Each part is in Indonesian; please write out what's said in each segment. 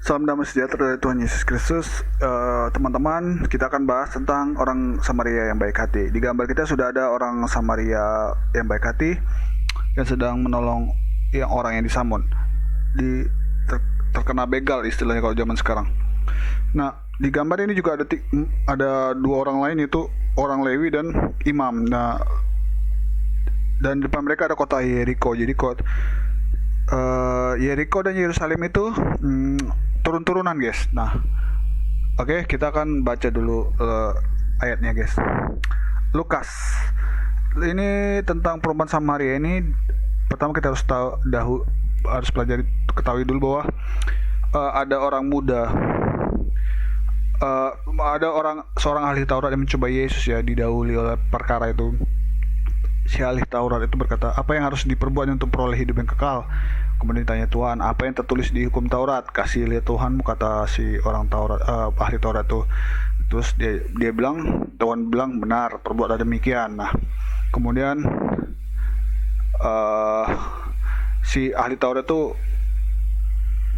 Salam damai sejahtera dari Tuhan Yesus Kristus. Teman-teman, kita akan bahas tentang orang Samaria yang baik hati. Di gambar kita sudah ada orang Samaria yang baik hati yang sedang menolong orang yang disamun. Terkena begal istilahnya kalau zaman sekarang. Nah, di gambar ini juga ada dua orang lain, yaitu orang Lewi dan imam. Nah, dan di depan mereka ada kota Yeriko. Jadi Yeriko dan Yerusalem itu turun-turunan, guys. Nah, oke, kita akan baca dulu ayatnya, guys. Lukas. Ini tentang perempuan Samaria ini. Pertama kita harus ketahui dulu bahwa ada orang muda, seorang ahli Taurat yang mencoba Yesus, ya, didahului oleh perkara itu. Si ahli Taurat itu berkata, apa yang harus diperbuat untuk peroleh hidup yang kekal? Kemudian ditanya Tuhan, apa yang tertulis di hukum Taurat? Kasih lihat Tuhanmu, kata si orang Taurat, ahli Taurat itu. Terus dia bilang, Tuhan bilang, benar, perbuatlah demikian. Nah, kemudian si ahli Taurat itu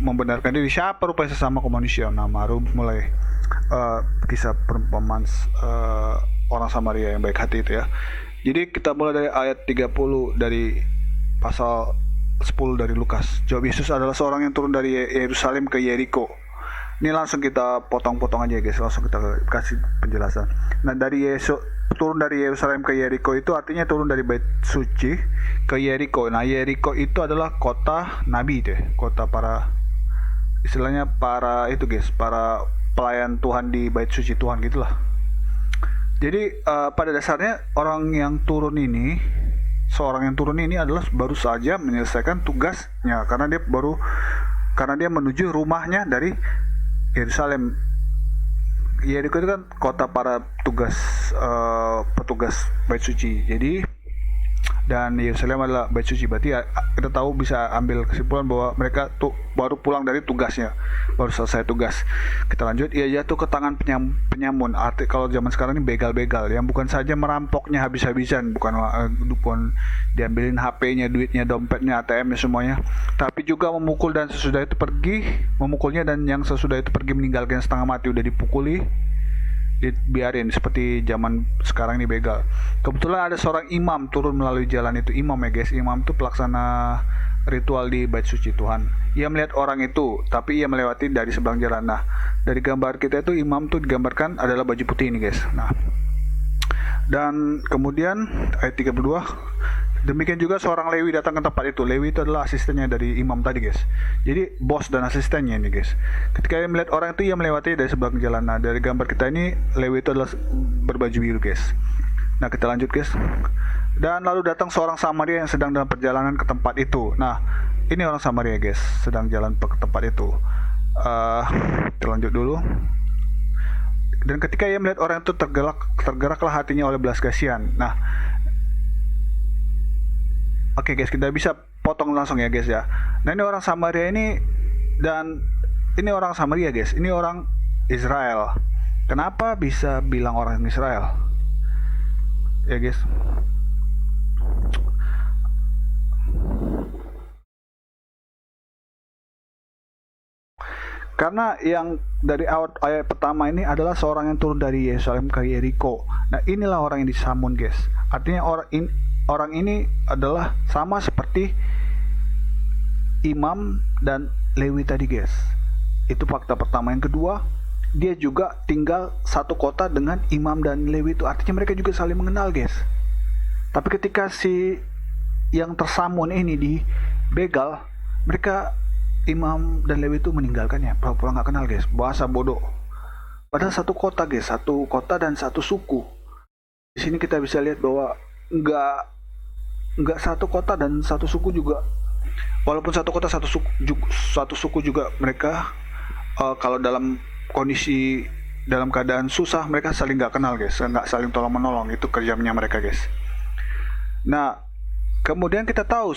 membenarkan diri, siapa rupanya sesama manusia. Nah, baru mulai kisah perumpamaan orang Samaria yang baik hati itu, ya. Jadi kita mulai dari ayat 30 dari pasal 10 dari Lukas. Jawab Yesus, adalah seorang yang turun dari Yerusalem ke Yeriko. Ini langsung kita potong-potong aja, guys. Langsung kita kasih penjelasan. Nah, turun dari Yerusalem ke Yeriko itu artinya turun dari Bait Suci ke Yeriko. Nah, Yeriko itu adalah kota nabi, itu ya. Kota istilahnya para pelayan Tuhan di Bait Suci Tuhan gitulah. Jadi pada dasarnya seorang yang turun ini adalah baru saja menyelesaikan tugasnya, karena dia menuju rumahnya dari Yerusalem. Yeriko itu kan kota para petugas Bait Suci. Dan Yerusalem adalah Bait Suci. Berarti kita tahu, bisa ambil kesimpulan bahwa mereka tuh baru pulang dari tugasnya, baru selesai tugas. Kita lanjut. Ia jatuh ke tangan penyamun. Arti kalau zaman sekarang ini begal-begal, yang bukan saja merampoknya habis-habisan, bukan diambilin HP-nya, duitnya, dompetnya, ATM-nya semuanya, tapi juga memukulnya, dan yang sesudah itu pergi meninggalkan setengah mati. Udah dipukuli, dibiarin seperti zaman sekarang ini begal. Kebetulan ada seorang imam turun melalui jalan itu. Imam, ya guys, imam itu pelaksana ritual di Bait Suci Tuhan. Ia melihat orang itu, tapi ia melewati dari seberang jalan. Nah, dari gambar kita itu imam tuh digambarkan adalah baju putih ini, guys. Nah, dan kemudian ayat 32, demikian juga seorang Lewi datang ke tempat itu. Lewi itu adalah asistennya dari imam tadi, guys. Jadi bos dan asistennya ini, guys. Ketika ia melihat orang itu, ia melewati dari seberang jalan. Nah, dari gambar kita ini Lewi itu adalah berbaju biru, guys. Nah, kita lanjut, guys. Dan lalu datang seorang Samaria yang sedang dalam perjalanan ke tempat itu. Nah, ini orang Samaria, guys, sedang jalan ke tempat itu. Kita lanjut dulu. Dan ketika ia melihat orang itu, tergeraklah hatinya oleh belas kasihan. Nah, oke, guys, kita bisa potong langsung, ya, guys, ya. Nah, ini orang Samaria guys. Ini orang Israel. Kenapa bisa bilang orang Israel? Ya, guys. Karena yang dari ayat pertama ini adalah seorang yang turun dari Yerusalem ke Yeriko. Nah, inilah orang yang disamun, guys. Artinya orang ini adalah sama seperti imam dan Lewi tadi, guys. Itu fakta pertama. Yang kedua, dia juga tinggal satu kota dengan imam dan Lewi itu. Artinya mereka juga saling mengenal, guys. Tapi ketika si yang tersamun ini dibegal, imam dan Lewi itu meninggalkannya, pura-pura nggak kenal, guys. Bahasa bodoh. Padahal satu kota, guys, satu kota dan satu suku. Di sini kita bisa lihat bahwa nggak satu kota dan satu suku juga. Walaupun satu kota satu suku juga, mereka kalau dalam kondisi dalam keadaan susah, mereka saling nggak kenal, guys, nggak saling tolong menolong. Itu kerjanya mereka, guys. Nah, kemudian kita tahu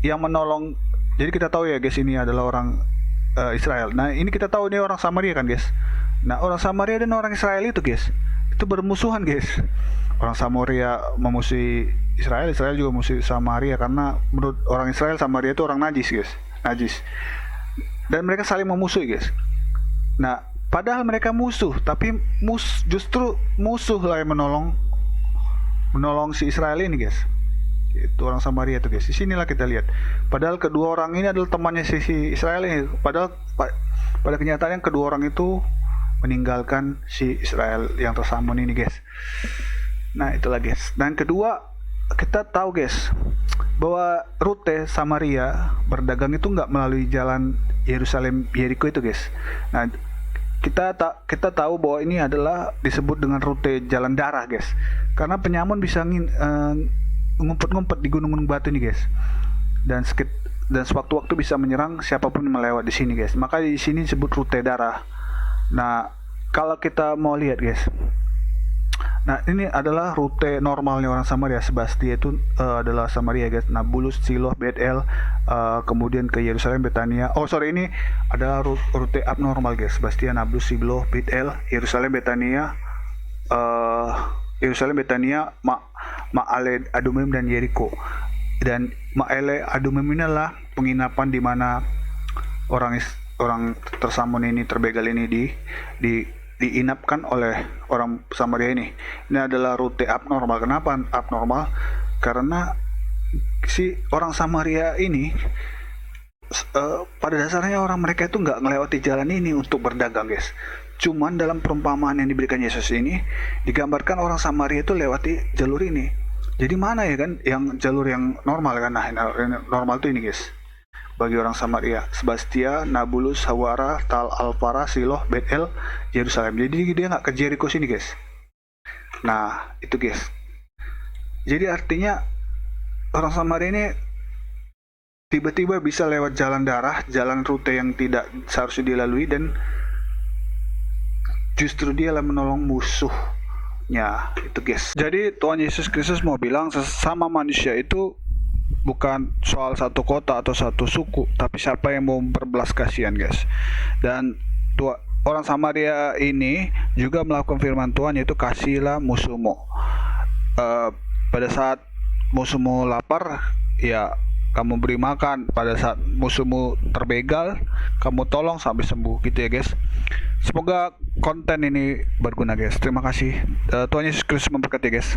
yang menolong. Jadi kita tahu, ya, guys, ini adalah orang Israel. Nah, ini kita tahu ini orang Samaria, kan, guys. Nah, orang Samaria dan orang Israel itu, guys, itu bermusuhan, guys. Orang Samaria memusuhi Israel juga memusuhi Samaria, karena menurut orang Israel Samaria itu orang najis, guys. Najis. Dan mereka saling memusuhi, guys. Nah, padahal mereka musuh, tapi justru musuh lah yang menolong si Israel ini, guys. Itu orang Samaria tuh, guys. Di sinilah kita lihat. Padahal kedua orang ini adalah temannya si Israel ini. Padahal pada kenyataannya kedua orang itu meninggalkan si Israel yang tersamun ini, guys. Nah, itulah, guys. Dan kedua, kita tahu, guys, bahwa rute Samaria berdagang itu nggak melalui jalan Yerusalem Yeriko itu, guys. Nah, kita tahu bahwa ini adalah disebut dengan rute jalan darah, guys. Karena penyamun bisa ngumpet-ngumpet di gunung-gunung batu nih, guys. Dan sewaktu-waktu bisa menyerang siapapun yang melewat di sini, guys. Maka di sini disebut rute darah. Nah, kalau kita mau lihat, guys. Nah, ini adalah rute normalnya orang Samaria. Sebastia itu adalah Samaria, guys. Nablus, Siloh, Bet-El, kemudian ke Yerusalem, Betania. Ini adalah rute abnormal, guys. Sebastia, Nablus, Siloh, Bet-El, Yerusalem, Betania, Ma'ale, Adumim, dan Yeriko. Dan Ma'ale, Adumim ini adalah penginapan di mana orang tersamun ini, terbegal ini diinapkan oleh orang Samaria ini. Ini adalah rute abnormal. Kenapa abnormal? Karena si orang Samaria ini pada dasarnya orang mereka itu nggak melewati jalan ini untuk berdagang, guys. Cuman dalam perumpamaan yang diberikan Yesus ini digambarkan orang Samaria itu lewati jalur ini. Jadi mana ya kan yang jalur yang normal kan? Nah, normal itu ini, guys. Bagi orang Samaria, Sebastia, Nabulus, Hawara, Tal Alfara, Siloh, Bet-El, Yerusalem. Jadi dia nggak ke Jericho sini, guys. Nah, itu, guys. Jadi artinya orang Samaria ini tiba-tiba bisa lewat jalan darah, jalan rute yang tidak seharusnya dilalui, dan justru dia lah menolong musuhnya. Itu, guys. Jadi Tuhan Yesus Kristus mau bilang sesama manusia itu bukan soal satu kota atau satu suku, tapi siapa yang mau berbelas kasihan, guys. Dan orang Samaria ini juga melakukan firman Tuhan, yaitu kasihlah musuhmu. Pada saat musuhmu lapar, ya kamu beri makan. Pada saat musuhmu terbegal, kamu tolong sampai sembuh, gitu ya, guys. Semoga konten ini berguna, guys. Terima kasih. Tuhan Yesus Kristus memberkati, guys.